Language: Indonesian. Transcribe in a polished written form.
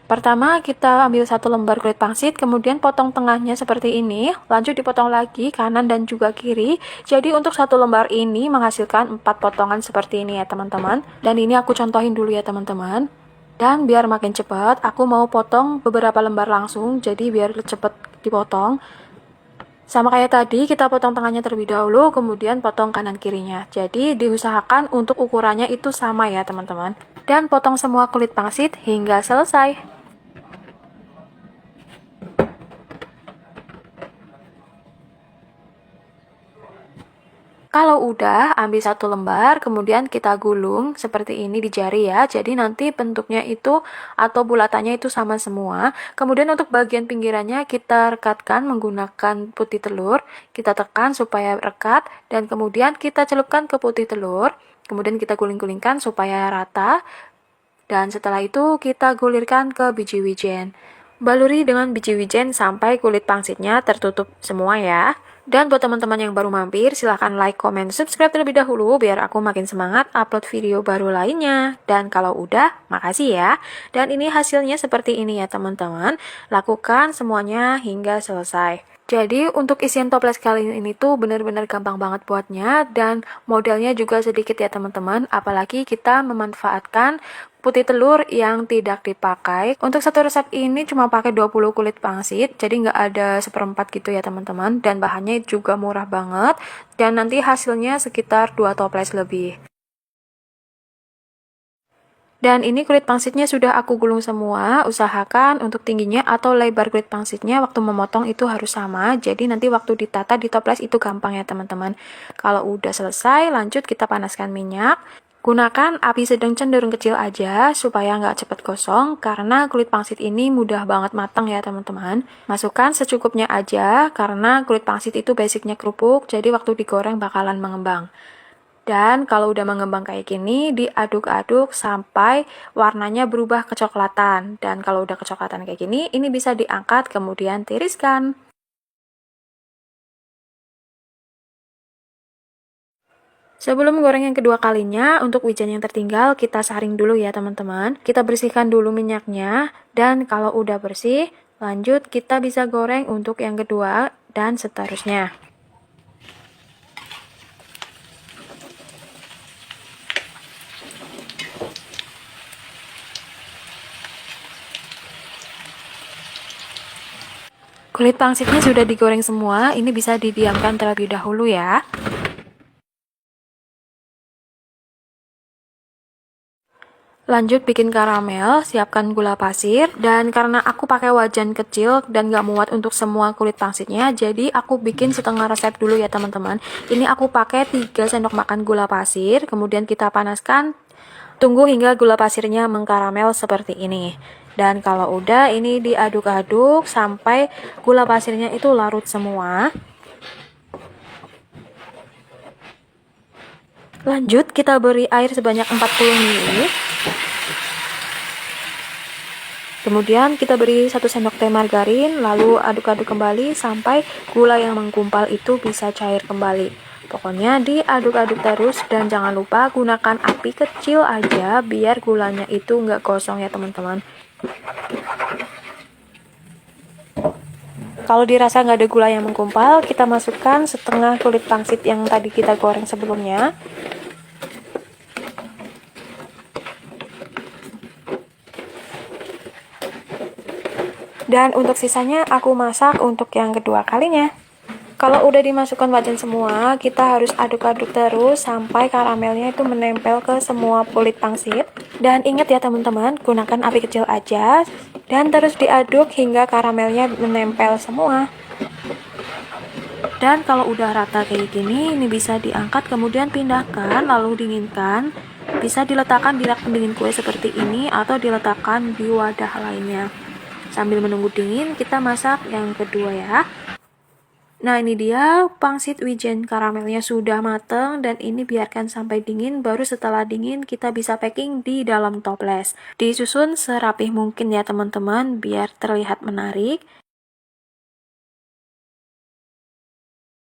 Pertama, kita ambil satu lembar kulit pangsit, kemudian potong tengahnya seperti ini, lanjut dipotong lagi kanan dan juga kiri. Jadi untuk satu lembar ini menghasilkan 4 potongan seperti ini ya teman-teman. Dan ini aku contohin dulu ya teman-teman. Dan biar makin cepat, aku mau potong beberapa lembar langsung, jadi biar cepat dipotong. Sama kayak tadi, kita potong tengahnya terlebih dahulu, kemudian potong kanan kirinya. Jadi diusahakan untuk ukurannya itu sama ya teman-teman. Dan potong semua kulit pangsit hingga selesai. Kalau udah, ambil satu lembar, kemudian kita gulung seperti ini di jari ya. Jadi nanti bentuknya itu atau bulatannya itu sama semua. Kemudian untuk bagian pinggirannya kita rekatkan menggunakan putih telur. Kita tekan supaya rekat dan kemudian kita celupkan ke putih telur. Kemudian kita guling-gulingkan supaya rata. Dan setelah itu kita gulirkan ke biji wijen. Baluri dengan biji wijen sampai kulit pangsitnya tertutup semua ya. Dan buat teman-teman yang baru mampir, silahkan like, comment, subscribe terlebih dahulu biar aku makin semangat upload video baru lainnya. Dan kalau udah, makasih ya. Dan ini hasilnya seperti ini ya teman-teman. Lakukan semuanya hingga selesai. Jadi untuk isian toples kali ini tuh benar-benar gampang banget buatnya dan modelnya juga sedikit ya teman-teman. Apalagi kita memanfaatkan putih telur yang tidak dipakai. Untuk satu resep ini cuma pakai 20 kulit pangsit, jadi nggak ada seperempat gitu ya teman-teman. Dan bahannya juga murah banget dan nanti hasilnya sekitar 2 toples lebih. Dan ini kulit pangsitnya sudah aku gulung semua. Usahakan untuk tingginya atau lebar kulit pangsitnya waktu memotong itu harus sama. Jadi nanti waktu ditata di toples itu gampang ya teman-teman. Kalau udah selesai, lanjut kita panaskan minyak. Gunakan api sedang cenderung kecil aja supaya nggak cepat gosong karena kulit pangsit ini mudah banget matang ya teman-teman. Masukkan secukupnya aja karena kulit pangsit itu basicnya kerupuk, jadi waktu digoreng bakalan mengembang. Dan kalau udah mengembang kayak gini, diaduk-aduk sampai warnanya berubah kecoklatan. Dan kalau udah kecoklatan kayak gini, ini bisa diangkat kemudian tiriskan. Sebelum goreng yang kedua kalinya, untuk wijen yang tertinggal kita saring dulu ya teman-teman. Kita bersihkan dulu minyaknya, dan kalau udah bersih, lanjut kita bisa goreng untuk yang kedua dan seterusnya. Kulit pangsitnya sudah digoreng semua, ini bisa didiamkan terlebih dahulu ya. Lanjut bikin karamel, siapkan gula pasir, dan karena aku pakai wajan kecil dan gak muat untuk semua kulit pangsitnya, jadi aku bikin setengah resep dulu ya teman-teman. Ini aku pakai 3 sendok makan gula pasir, kemudian kita panaskan, tunggu hingga gula pasirnya mengkaramel seperti ini. Dan kalau udah, ini diaduk-aduk sampai gula pasirnya itu larut semua. Lanjut, kita beri air sebanyak 40 ml. Kemudian kita beri 1 sendok teh margarin, lalu aduk-aduk kembali sampai gula yang menggumpal itu bisa cair kembali. Pokoknya diaduk-aduk terus dan jangan lupa gunakan api kecil aja biar gulanya itu nggak gosong ya teman-teman. Kalau dirasa nggak ada gula yang menggumpal, kita masukkan setengah kulit pangsit yang tadi kita goreng sebelumnya. Dan untuk sisanya aku masak untuk yang kedua kalinya. Kalau udah dimasukkan wajan semua, kita harus aduk-aduk terus sampai karamelnya itu menempel ke semua kulit pangsit. Dan ingat ya teman-teman, gunakan api kecil aja dan terus diaduk hingga karamelnya menempel semua. Dan kalau udah rata kayak gini, ini bisa diangkat kemudian pindahkan lalu dinginkan. Bisa diletakkan di rak pendingin kue seperti ini atau diletakkan di wadah lainnya. Sambil menunggu dingin, kita masak yang kedua ya. Nah ini dia pangsit wijen karamelnya sudah mateng dan ini biarkan sampai dingin, baru setelah dingin kita bisa packing di dalam toples. Disusun serapih mungkin ya teman-teman biar terlihat menarik.